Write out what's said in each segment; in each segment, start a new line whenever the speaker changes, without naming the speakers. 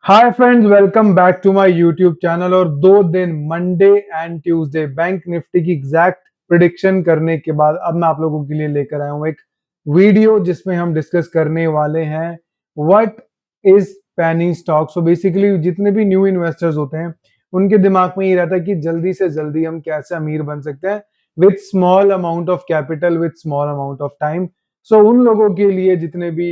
Hi friends, welcome back to my YouTube channel. और 2 दिन Monday and Tuesday bank Nifty की exact prediction करने के बाद अब मैं आप लोगों के लिए लेकर आया हूं एक वीडियो जिसमें हम डिस्कस करने वाले हैं what is penny stock. So basically जितने भी न्यू इन्वेस्टर्स होते हैं उनके दिमाग में ये रहता है कि जल्दी से जल्दी हम कैसे अमीर बन सकते हैं with small amount of capital with small amount of time. So उन लोगों के लिए जितने भी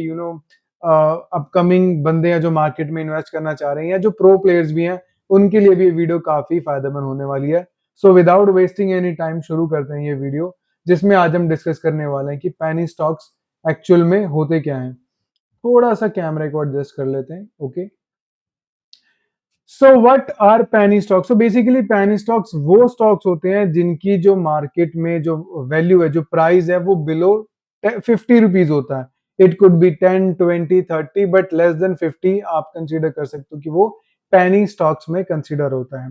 अपकमिंग बंदे हैं जो मार्केट में इन्वेस्ट करना चाह रहे हैं या जो प्रो प्लेयर्स भी हैं उनके लिए भी ये वीडियो काफी फायदेमंद होने वाली है। So without wasting any time शुरू करते हैं ये वीडियो, जिसमें आज हम डिस्कस करने वाले हैं कि पेनी स्टॉक्स एक्चुअल में होते क्या हैं। थोड़ा सा कैमरा को एडजस्ट कर लेते हैं। Okay, so what are penny stocks. So basically penny stocks वो स्टॉक्स होते हैं जिनकी जो मार्केट में जो वैल्यू है, जो प्राइस है, वो बिलो 50 रुपीज होता है। It could be 10, 20, 30 but less than 50 आप कंसीडर कर सकते हो कि वो पेनी स्टॉक्स में कंसीडर होता है।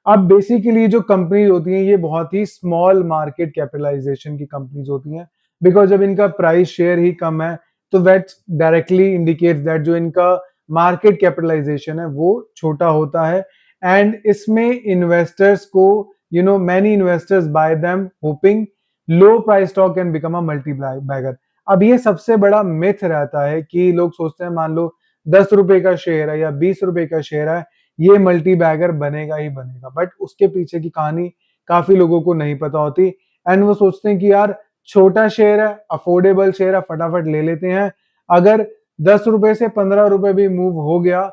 अब बेसिकली जो कंपनीज होती हैं ये बहुत ही स्मॉल मार्केट कैपिटलाइजेशन की कंपनीज होती हैं, बिकॉज जब इनका प्राइस शेयर ही कम है तो दैट डायरेक्टली इंडिकेट्स दैट जो इनका मार्केट कैपिटलाइजेशन है वो छोटा होता है। एंड इसमें इन्वेस्टर्स को many investors buy them hoping low price stock can become a multi bagger. अब ये सबसे बड़ा मिथ रहता है कि लोग सोचते हैं मान लो 10 रुपए का शेयर है या 20 रुपए का शेयर है, ये मल्टी बैगर बनेगा ही बनेगा। बट उसके पीछे की कहानी काफी लोगों को नहीं पता होती एंड वो सोचते हैं कि यार छोटा शेयर है, अफोर्डेबल शेयर है, फटाफट ले लेते हैं। अगर 10 रुपए से 15 रुपए भी मूव हो गया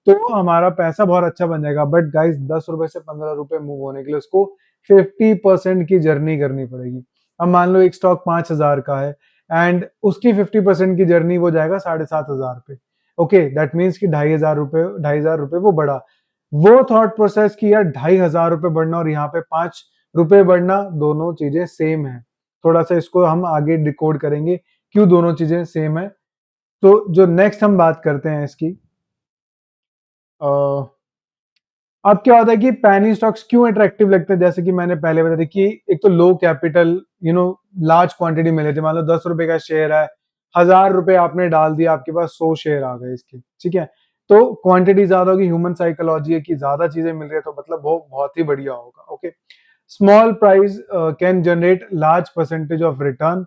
तो हमारा पैसा बहुत अच्छा बन जाएगा। बट गाइस 10 रुपए से 15 रुपए मूव होने के लिए उसको 50% की जर्नी करनी पड़ेगी। अब मान लो एक स्टॉक 5,000 का है एंड उसकी 50% की जर्नी वो जाएगा 7,500 पे। ओके, दैट मीन्स कि 2,500 रुपए, 2,500 रुपए वो बढ़ा। वो थॉट प्रोसेस की यार 2,500 रुपए बढ़ना और यहाँ पे 5 रुपए बढ़ना दोनों चीजें सेम है। थोड़ा सा इसको हम आगे डिकोड करेंगे क्यों दोनों चीजें सेम है। तो जो नेक्स्ट हम बात करते हैं इसकी, अब क्या होता है कि पैनी स्टॉक्स क्यों अट्रैक्टिव लगते हैं। जैसे कि मैंने पहले बताया था कि एक तो लो कैपिटल, लार्ज क्वांटिटी मिले थे। मान लो 10 रुपए का शेयर है, 1,000 रुपए आपने डाल दिया, आपके पास 100 शेयर आ गए इसके। ठीक है, तो क्वांटिटी ज्यादा होगी। ह्यूमन साइकोलॉजी है कि ज्यादा चीजें मिल रही है तो मतलब वो बहुत ही बढ़िया होगा। Okay, small price can generate large percentage of return.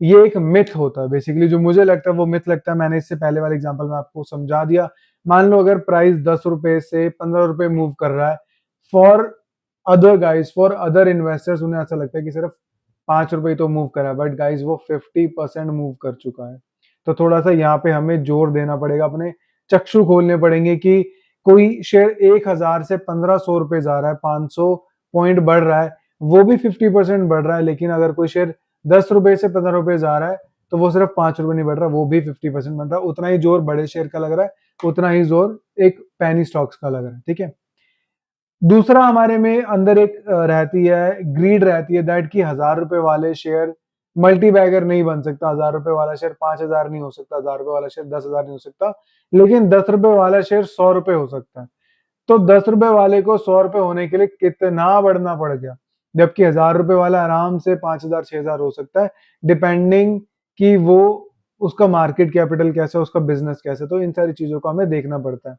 ये एक मिथ होता है बेसिकली, जो मुझे लगता है वो मिथ लगता है। मैंने इससे पहले वाले एग्जांपल में आपको समझा दिया। मान लो अगर प्राइस 10 रुपए से 15 रुपए मूव कर रहा है, for other guys, for other investors उन्हें ऐसा लगता है कि सिर्फ 5 रुपए तो मूव करा है, बट गाइज वो 50% मूव कर चुका है। तो थोड़ा सा यहाँ पे हमें जोर देना पड़ेगा, अपने चक्षु खोलने पड़ेंगे कि कोई शेयर 1,000 से 1,500 रुपए जा रहा है, 500 पॉइंट बढ़ रहा है, वो भी 50% बढ़ रहा है। लेकिन अगर कोई शेयर 10 रुपए से 15 रुपए जा रहा है तो वो सिर्फ 5 रुपए नहीं बढ़ रहा, वो भी 50% बढ़ रहा है। उतना ही जोर बड़े शेयर का लग रहा है, उतना ही जोर एक पेनी स्टॉक्स का लग रहा है। ठीक है, दूसरा हमारे में अंदर एक रहती है, ग्रीड रहती है, दैट की 1,000 रुपए वाले शेयर मल्टी बैगर नहीं बन सकता। 1,000 रुपए वाला शेयर 5,000 नहीं हो सकता, 1,000 रुपए वाला शेयर 10,000 नहीं हो सकता, लेकिन 10 रुपए वाला शेयर 100 रुपए हो सकता है। तो 10 रुपए वाले को 100 रुपए होने के लिए कितना बढ़ना पड़ गया, जबकि 1,000 रुपए वाला आराम से 5,000 6,000 हो सकता है, डिपेंडिंग कि वो उसका मार्केट कैपिटल कैसा है, उसका बिजनेस कैसा है। तो इन सारी चीजों को हमें देखना पड़ता है।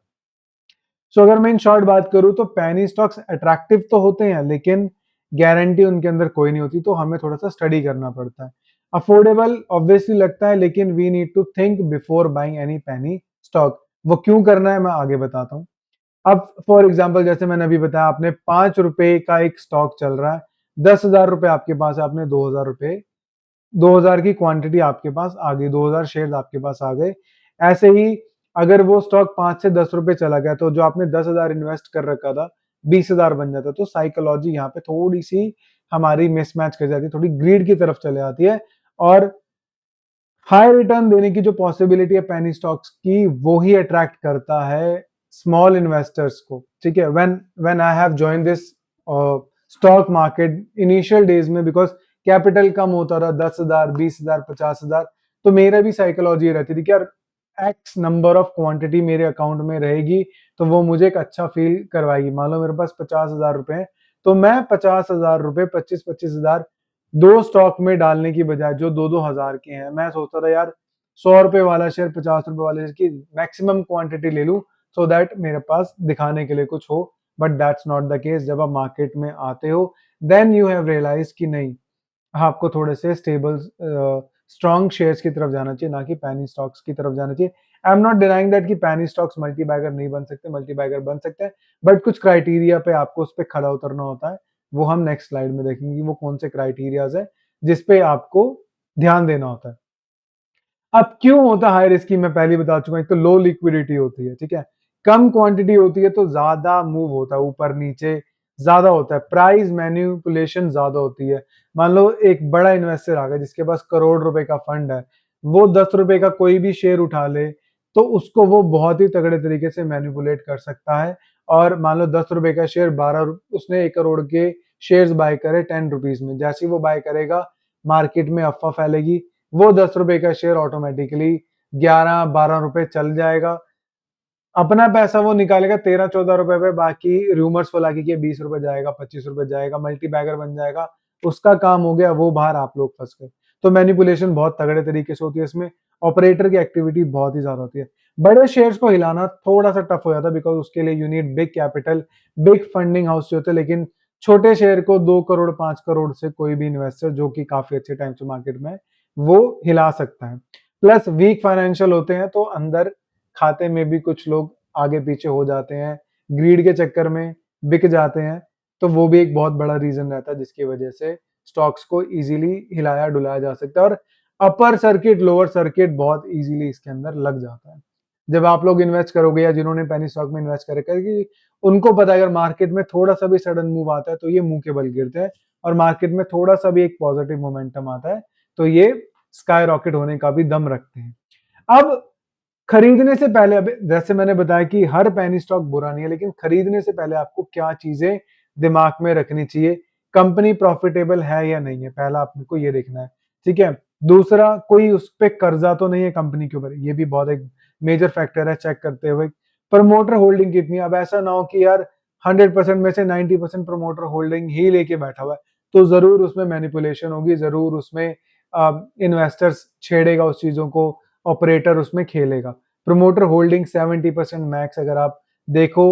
सो अगर मैं इन शॉर्ट बात करूं तो पेनी स्टॉक्स अट्रैक्टिव तो होते हैं लेकिन गारंटी उनके अंदर कोई नहीं होती, तो हमें थोड़ा सा स्टडी करना पड़ता है। अफोर्डेबल ऑब्वियसली लगता है, लेकिन we need to think before buying any penny stock. वो क्यों करना है मैं आगे बताता हूँ। अब फॉर एग्जाम्पल जैसे मैंने अभी बताया, आपने 5 रुपए का एक स्टॉक चल रहा है, 10,000 रुपए आपके पास है, आपने 2,000 रुपए, 2,000 की क्वांटिटी आपके पास आ गई, 2,000 शेयर आपके पास आ गए। ऐसे ही अगर वो स्टॉक 5 से 10 रुपए चला गया तो जो आपने 10,000 इन्वेस्ट कर रखा था 20,000 बन जाता। तो साइकोलॉजी यहाँ पे थोड़ी सी हमारी मिसमैच कर जाती है, थोड़ी ग्रीड की तरफ चले जाती है। और हाई रिटर्न देने की जो पॉसिबिलिटी है पेनी स्टॉक्स की, वो ही अट्रैक्ट करता है स्मॉल इन्वेस्टर्स को। ठीक है, when when I have join this stock market initial days में, बिकॉज कैपिटल कम होता था, 10,000 20,000 50,000, तो मेरा भी साइकोलॉजी रहती थी कि यार एक्स नंबर ऑफ क्वांटिटी मेरे अकाउंट में रहेगी तो वो मुझे एक अच्छा फील करवाएगी। मान लो मेरे पास 50,000 रुपए हैं, तो मैं 50,000 रुपए, 25,000 दो स्टॉक में डालने की बजाय जो 2-2 हजार के हैं, मैं सोचता था यार 100 रुपए वाला शेयर, 50 रुपए वाले शेयर की मैक्सिमम क्वांटिटी ले लूं सो दैट मेरे पास दिखाने के लिए कुछ हो, but that's not the case. जब आप मार्केट में आते हो देन यू हैव रियलाइज कि नहीं, आपको थोड़े से स्टेबल स्ट्रॉन्ग शेयर्स की तरफ जाना चाहिए, ना कि पैनी स्टॉक्स की तरफ जाना चाहिए। आई एम नॉट डिनाइंग दैट कि पैनी स्टॉक्स मल्टी बैगर नहीं बन सकते, मल्टी बैगर बन सकते हैं, बट कुछ क्राइटेरिया पे आपको उस पे खरा उतरना होता है। वो हम नेक्स्ट स्लाइड में देखेंगे कि वो कौन से क्राइटेरियाज है जिस पे आपको ध्यान देना होता है। अब क्यों होता है हाई रिस्की, मैं पहले ही बता चुका हूँ। एक तो लो लिक्विडिटी होती है, ठीक है, कम क्वांटिटी होती है तो ज्यादा मूव होता है, ऊपर नीचे ज्यादा होता है, प्राइस मैनिपुलेशन ज्यादा होती है। मान लो एक बड़ा इन्वेस्टर आ गया जिसके पास करोड़ रुपए का फंड है, वो 10 रुपए का कोई भी शेयर उठा ले तो उसको वो बहुत ही तगड़े तरीके से मैनिपुलेट कर सकता है। और मान लो 10 रुपए का शेयर 12, उसने 1 करोड़ के शेयर्स बाय करे 10 रुपीज में, जैसे ही वो बाय करेगा मार्केट में अफवाह फैलेगी, वो 10 रुपए का शेयर ऑटोमेटिकली 11-12 रुपए चल जाएगा। अपना पैसा वो निकालेगा 13-14 रुपए पे, बाकी रूमर्स फैला के कि 20 रुपए जाएगा, 25 रुपए जाएगा, मल्टी बैगर बन जाएगा, उसका काम हो गया, वो बाहर, आप लोग फंस गए। तो मैनिपुलेशन बहुत तगड़े तरीके से होती है इसमें, ऑपरेटर की एक्टिविटी बहुत ही ज्यादा होती है। बड़े शेयर्स को हिलाना थोड़ा सा टफ हो जाता है बिकॉज उसके लिए you need big capital, big funding house जो होते हैं, लेकिन छोटे शेयर को 2 करोड़ 5 करोड़ से कोई भी इन्वेस्टर जो कि काफी अच्छे टाइम से मार्केट में है, वो हिला सकता है। प्लस वीक फाइनेंशियल होते हैं तो अंदर खाते में भी कुछ लोग आगे पीछे हो जाते हैं, ग्रीड के चक्कर में बिक जाते हैं, तो वो भी एक बहुत बड़ा रीजन रहता है जिसकी वजह से स्टॉक्स को इजीली हिलाया डुलाया जा सकता है। और अपर सर्किट लोअर सर्किट बहुत इजीली इसके अंदर लग जाता है। जब आप लोग इन्वेस्ट करोगे या जिन्होंने पेनी स्टॉक में इन्वेस्ट करे कि उनको पता है अगर मार्केट में थोड़ा सा भी सडन मूव आता है तो ये मुंह के बल गिरते हैं, और मार्केट में थोड़ा सा भी एक पॉजिटिव मोमेंटम आता है तो ये स्काई रॉकेट होने का भी दम रखते हैं। अब खरीदने से पहले, अब जैसे मैंने बताया कि हर पेनी स्टॉक बुरा नहीं है, लेकिन खरीदने से पहले आपको क्या चीजें दिमाग में रखनी चाहिए। कंपनी प्रॉफिटेबल है या नहीं है, पहला आपको ये देखना है, ठीक है। दूसरा, कोई उस पे कर्जा तो नहीं है कंपनी के ऊपर, ये भी बहुत एक मेजर फैक्टर है चेक करते हुए। प्रमोटर होल्डिंग कितनी है, अब ऐसा ना हो कि यार 100% में से 90% प्रमोटर होल्डिंग ही लेके बैठा हुआ है, तो जरूर उसमें मैनिपुलेशन होगी, जरूर उसमें इन्वेस्टर्स छेड़ेगा उस चीजों को, ऑपरेटर उसमें खेलेगा। प्रमोटर होल्डिंग 70% मैक्स अगर आप देखो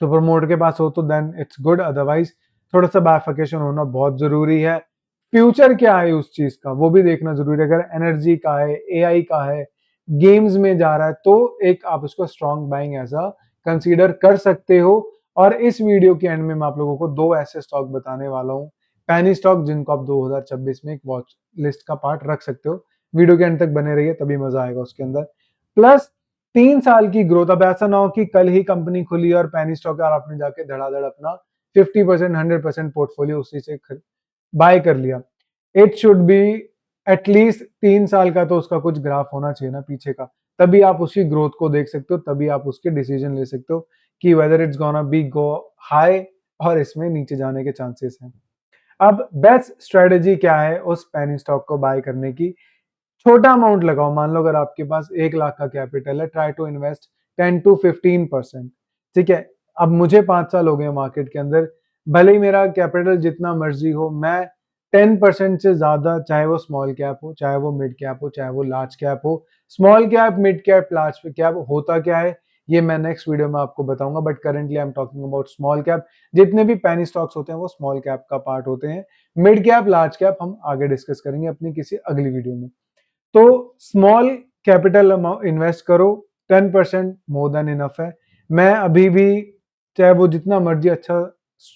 तो प्रमोटर के पास हो तो देन इट्स गुड, अदरवाइज थोड़ा सा बाइफिकेशन होना बहुत जरूरी है। फ्यूचर क्या है उस चीज का वो भी देखना जरूरी है, अगर एनर्जी का है, एआई का है, गेम्स में जा रहा है, तो एक आप उसको स्ट्रॉन्ग बाइंग ऐसा कंसीडर कर सकते हो। और इस वीडियो के एंड में मैं आप लोगों को दो ऐसे स्टॉक बताने वाला हूँ, पैनी स्टॉक, जिनको आप 2026 में एक वॉच लिस्ट का पार्ट रख सकते हो। वीडियो के एंड तक बने रहिए तभी मजा आएगा उसके अंदर। प्लस 3 साल की ग्रोथ, अब ऐसा ना हो कि कल ही कंपनी खुली और पैनी स्टॉक और आपने जाके धड़ाधड़ अपना 50% 100% पोर्टफोलियो उसी से बाय कर लिया। इट शुड बी एटलीस्ट 3 साल का तो उसका कुछ ग्राफ होना चाहिए ना पीछे का, तभी आप उसकी ग्रोथ को देख सकते हो, तभी आप उसके डिसीजन ले सकते हो कि whether it's gonna be go high और इसमें नीचे जाने के चांसेस हैं। अब बेस्ट स्ट्रेटेजी क्या है उस पैनी स्टॉक को बाय करने की? छोटा अमाउंट लगाओ, मान लो अगर आपके पास 1 लाख का कैपिटल है, ट्राई टू इन्वेस्ट 10 to 15%, ठीक है। अब मुझे 5 साल हो गए मार्केट के अंदर, भले ही मेरा कैपिटल जितना मर्जी हो, मैं 10% से ज्यादा, चाहे वो स्मॉल कैप हो, चाहे वो मिड कैप हो, चाहे वो लार्ज कैप हो, small cap, mid cap, large cap होता क्या है ये मैं नेक्स्ट वीडियो में आपको बताऊंगा, but currently I am talking about small cap. जितने भी पेनी स्टॉक्स होते हैं वो स्मॉल कैप का पार्ट होते हैं, मिड कैप लार्ज कैप हम आगे डिस्कस करेंगे अपनी किसी अगली वीडियो में। तो स्मॉल कैपिटल अमाउंट इन्वेस्ट करो, 10% मोर देन इनफ है। मैं अभी भी, चाहे वो जितना मर्जी अच्छा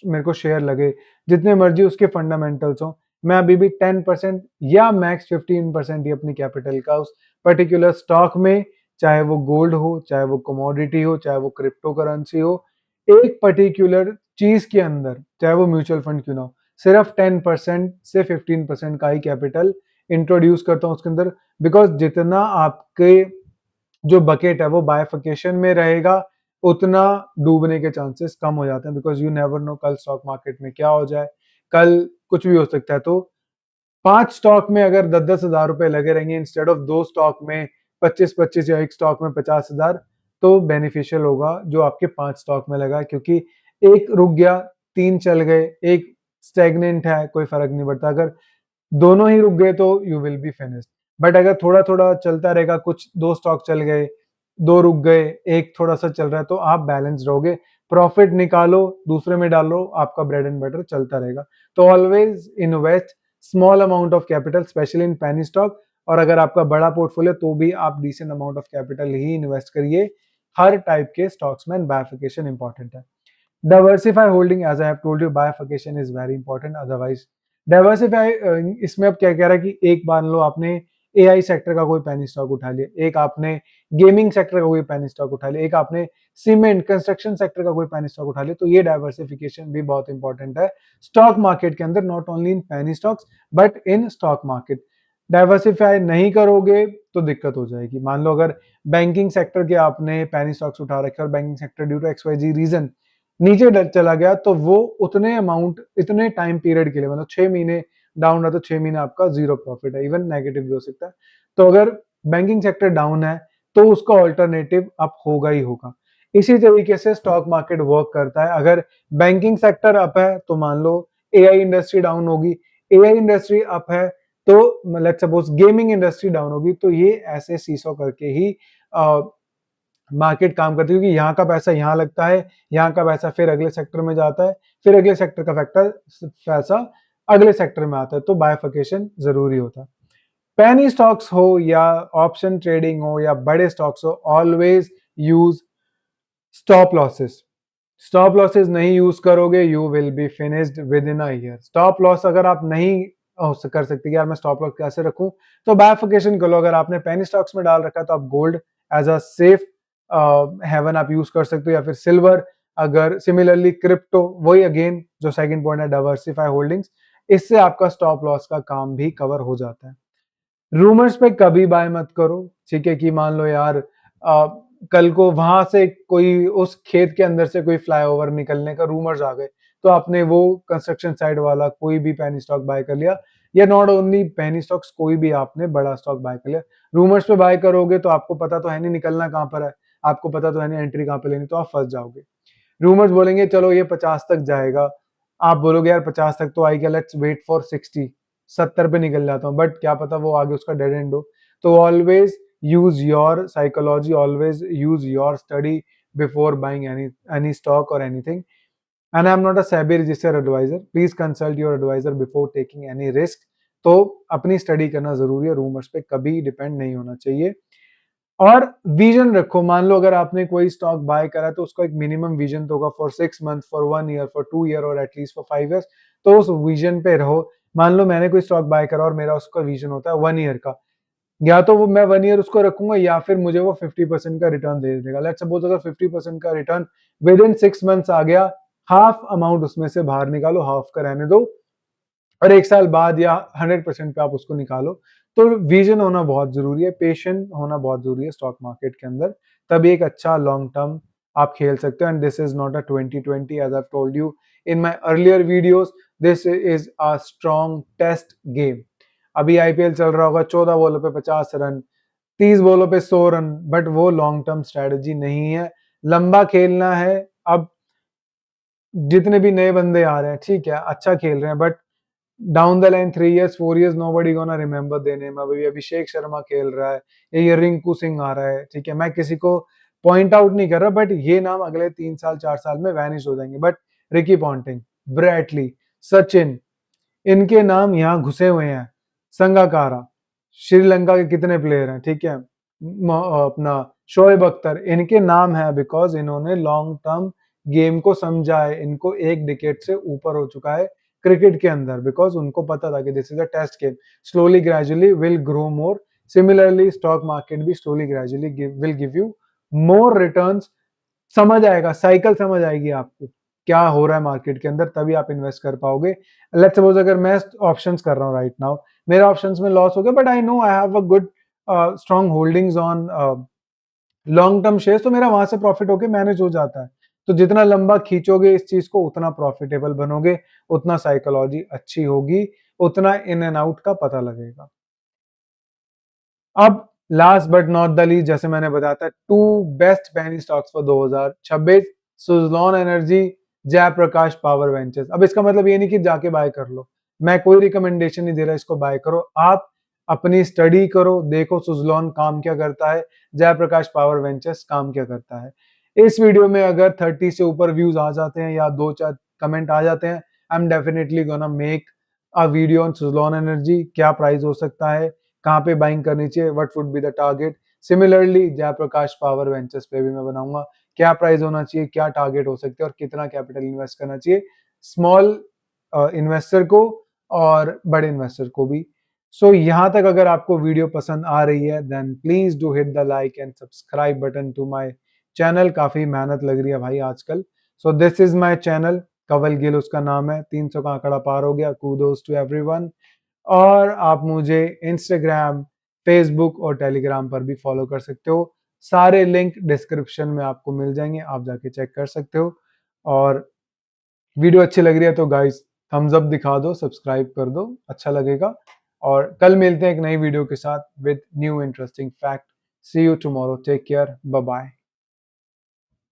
मेरे को शेयर लगे, जितने मर्जी उसके फंडामेंटल्स हो, मैं अभी भी 10% या मैक्स 15% ही अपनी कैपिटल का उस पर्टिकुलर स्टॉक में, चाहे वो गोल्ड हो, चाहे वो कमोडिटी हो, चाहे वो क्रिप्टो करेंसी हो, एक पर्टिकुलर चीज के अंदर, चाहे वो म्यूचुअल फंड क्यों ना हो, सिर्फ 10% से 15% का ही कैपिटल इंट्रोड्यूस करता हूँ उसके अंदर। बिकॉज जितना आपके जो बकेट है वो बाइफिकेशन में रहेगा, उतना डूबने के चांसेस कम हो जाते हैं, बिकॉज यू नेवर नो कल स्टॉक मार्केट में क्या हो जाए, कल कुछ भी हो सकता है। तो 5 स्टॉक में अगर 10-10 हजार रुपए लगे रहेंगे इंस्टेड ऑफ 2 स्टॉक में 25-25, या एक स्टॉक में 50 हजार, तो बेनिफिशियल होगा जो आपके 5 स्टॉक में लगा है, क्योंकि एक रुक गया, 3 चल गए, एक स्टेगनेंट है, कोई फर्क नहीं पड़ता। अगर दोनों ही रुक गए तो you will be finished. But अगर थोड़ा थोड़ा चलता रहेगा, कुछ 2 स्टॉक चल गए, 2 रुक गए, 1 थोड़ा-सा चल रहा है, तो आप बैलेंस्ड रहोगे। प्रॉफिट निकालो, दूसरे में डालो, आपका ब्रेड एंड बटर चलता रहेगा। तो always invest small amount of capital specially in penny stock, और अगर आपका बड़ा पोर्टफोलियो तो भी आप डिसेंट अमाउंट ऑफ कैपिटल ही इन्वेस्ट करिए हर टाइप के स्टॉक्स में। बाइफरकेशन इंपॉर्टेंट है। Diversify holding, as I have told you, bifurcation is very important, otherwise diversify. इसमें अब क्या कह रहा है कि एक मान लो आपने एआई सेक्टर का कोई पेनी स्टॉक उठा लिया, एक आपने गेमिंग सेक्टर का कोई पेनी स्टॉक उठा लिया, एक आपने सीमेंट कंस्ट्रक्शन सेक्टर का कोई पेनी स्टॉक उठा लिया, तो ये डाइवर्सिफिकेशन भी बहुत इंपॉर्टेंट है स्टॉक मार्केट के अंदर, not only in penny stocks but in stock market. Diversify नहीं करोगे तो दिक्कत हो जाएगी। मान लो अगर बैंकिंग सेक्टर के आपने पेनी स्टॉक्स उठा रखे और banking sector due to XYZ reason नीचे चला गया, तो वो उतने अमाउंट इतने टाइम पीरियड के लिए, मतलब 6 महीने डाउन रहा तो 6 महीने आपका जीरो प्रॉफिट है, इवन नेगेटिव भी हो सकता है। तो अगर बैंकिंग सेक्टर डाउन है तो उसका ऑल्टरनेटिव अप होगा ही होगा। इसी तरीके से स्टॉक मार्केट वर्क करता है। अगर बैंकिंग सेक्टर अप है तो मान लो एआई इंडस्ट्री डाउन होगी, एआई इंडस्ट्री अप है तो let's suppose gaming industry down होगी। तो ये ऐसे सीसो करके ही मार्केट काम करती है, क्योंकि यहाँ का पैसा यहाँ लगता है, यहाँ का पैसा फिर अगले सेक्टर में जाता है, फिर अगले सेक्टर का फैक्टर पैसा अगले सेक्टर में आता है, तो बाइफरकेशन जरूरी होता है। पेनी स्टॉक्स हो या ऑप्शन ट्रेडिंग हो या बड़े स्टॉक्स हो, always use stop losses. Stop losses नहीं यूज करोगे you will be finished with in a year. Stop loss अगर आप नहीं कर सकते कि यार मैं स्टॉप लॉस कैसे रखूं, तो बाइफरकेशन कर लो। अगर आपने पेनी स्टॉक्स में डाल रखा है तो आप gold as a safe haven आप यूज कर सकते हो, या फिर सिल्वर। अगर सिमिलरली क्रिप्टो, वही अगेन जो सेकंड पॉइंट है डाइवर्सिफाई होल्डिंग्स, इससे आपका स्टॉप लॉस का काम भी कवर हो जाता है। रूमर्स पे कभी बाय मत करो, ठीक है, कि मान लो यार कल को वहां से कोई उस खेत के अंदर से कोई फ्लाईओवर निकलने का रूमर्स आ गए, तो आपने वो कंस्ट्रक्शन साइड वाला कोई भी पेनी स्टॉक बाय कर लिया, या नॉट ओनली पेनी स्टॉक्स, कोई भी आपने बड़ा स्टॉक बाय कर लिया। रूमर्स पे बाय करोगे तो आपको पता तो है नहीं निकलना कहाँ पर है, आपको पता तो है नहीं एंट्री कहाँ पे लेनी, तो आप फंस जाओगे। रूमर्स बोलेंगे चलो ये 50 तक जाएगा, आप बोलोगे यार 50 तक तो आएगा, लेट्स वेट फॉर 60, 70 पे निकल जाता हूँ, बट क्या पता वो आगे उसका डेड एंड हो। तो always use your psychology, always use your study before buying any stock और anything. And I am not a SEBI registered advisor, please consult your advisor before taking any risk. तो अपनी study करना जरूरी है, rumours पे कभी depend नहीं होना चाहिए। और विजन रखो, मान लो अगर आपने कोई स्टॉक बाय करा तो उसका एक मिनिमम विजन तो होगा for 6 month, for 1 year, for 2 year और एटलीस्ट फॉर 5 ईयर्स। तो उस विजन पे रहो। मान लो मैंने कोई स्टॉक बाय करा और मेरा उसका विजन होता है 1 ईयर का, या तो वो मैं 1 ईयर उसको रखूंगा या फिर मुझे वो 50% का रिटर्न दे देगा। लेट्स सपोज अगर 50% का रिटर्न विद इन 6 मंथ्स आ गया, हाफ अमाउंट उसमें से बाहर निकालो, हाफ का रहने दो, और 1 साल बाद या 100% पे आप उसको निकालो। तो विजन होना बहुत जरूरी है, पेशेंट होना बहुत जरूरी है स्टॉक मार्केट के अंदर, तभी एक अच्छा लॉन्ग टर्म आप खेल सकते हो। And this is not a 2020, as I told you in my earlier videos, this is a strong test game. अभी आईपीएल चल रहा होगा, 14 बॉलों पे 50 रन, 30 बॉलों पे 100 रन, बट वो लॉन्ग टर्म स्ट्रेटेजी नहीं है। लंबा खेलना है। अब जितने भी नए बंदे आ रहे हैं, ठीक है, अच्छा खेल रहे हैं, but down the line 3 years 4 years nobody gonna remember देने। अभी अभिषेक शर्मा खेल रहा है, ये रिंकू सिंह आ रहा है, ठीक है, मैं किसी को पॉइंट आउट नहीं कर रहा, बट ये नाम अगले 3 साल 4 साल में वैनिश हो जाएंगे। बट रिकी पॉन्टिंग, ब्रैटली, सचिन, इनके नाम यहाँ घुसे हुए हैं। संगाकारा, श्रीलंका के कितने प्लेयर हैं, ठीक है, अपना शोएब अख्तर, इनके नाम है बिकॉज इन्होंने लॉन्ग टर्म गेम को समझा है। इनको एक डिकेड से ऊपर हो चुका है क्रिकेट के अंदर, बिकॉज उनको पता था कि this is a test game, slowly gradually will grow more. Similarly stock market भी slowly gradually will give you more returns. समझ आएगा, साइकिल समझ आएगी आपको क्या हो रहा है मार्केट के अंदर, तभी आप इन्वेस्ट कर पाओगे। लेट्स सपोज अगर मैं ऑप्शंस कर रहा हूँ राइट नाउ, मेरा ऑप्शंस में लॉस हो गया, but I know I have a good strong holdings on long term shares, तो मेरा वहां से प्रॉफिट होके मैनेज हो जाता है। तो जितना लंबा खींचोगे इस चीज को, उतना प्रॉफिटेबल बनोगे, उतना साइकोलॉजी अच्छी होगी, उतना इन एंड आउट का पता लगेगा। अब last but not the least, जैसे मैंने बताया था, 2 best penny stocks for 2026, Suzlon Energy, Jaiprakash Power Ventures. अब इसका मतलब ये नहीं कि जाके बाय कर लो, मैं कोई रिकमेंडेशन नहीं दे रहा इसको बाय करो। आप अपनी स्टडी करो, देखो सुज़लॉन काम क्या करता है, जयप्रकाश पावर वेंचर्स काम क्या करता है। इस वीडियो में अगर 30 से ऊपर व्यूज़ आ जाते हैं या 2-4 कमेंट आ जाते हैं, I am definitely gonna make a video on Suzlon Energy, क्या प्राइस हो सकता है, कहाँ पे बाइंग करनी चाहिए, what would be the target. Similarly Jaiprakash Power Ventures पे भी मैं बनाऊँगा, क्या प्राइस होना चाहिए, क्या टारगेट हो सकते हैं और कितना कैपिटल इन्वेस्ट करना चाहिए, स्मॉल इन्वेस्टर को और बड़े इन्वेस्टर को भी। सो यहाँ तक अगर आपको वीडियो पसंद आ रही है then please do hit the like and subscribe button to my channel. काफ़ी मेहनत लग रही है भाई आजकल। So this is my channel, Kanwal Gill उसका नाम है, 300 का आंकड़ा पार हो गया, कूडोज़ टू एवरीवन। और आप मुझे इंस्टाग्राम, फेसबुक और टेलीग्राम पर भी फॉलो कर सकते हो। सारे लिंक डिस्क्रिप्शन में आपको मिल जाएँगे, आप जाके चेक कर सकते हो। और वीडियो अच्छी लग रही है तो गाइस थम्स अप दिखा दो, सब्सक्राइब कर दो, अच्छा लगेगा। और कल मिलते हैं एक नई वीडियो के साथ with new interesting fact. See you tomorrow, take care, bye bye.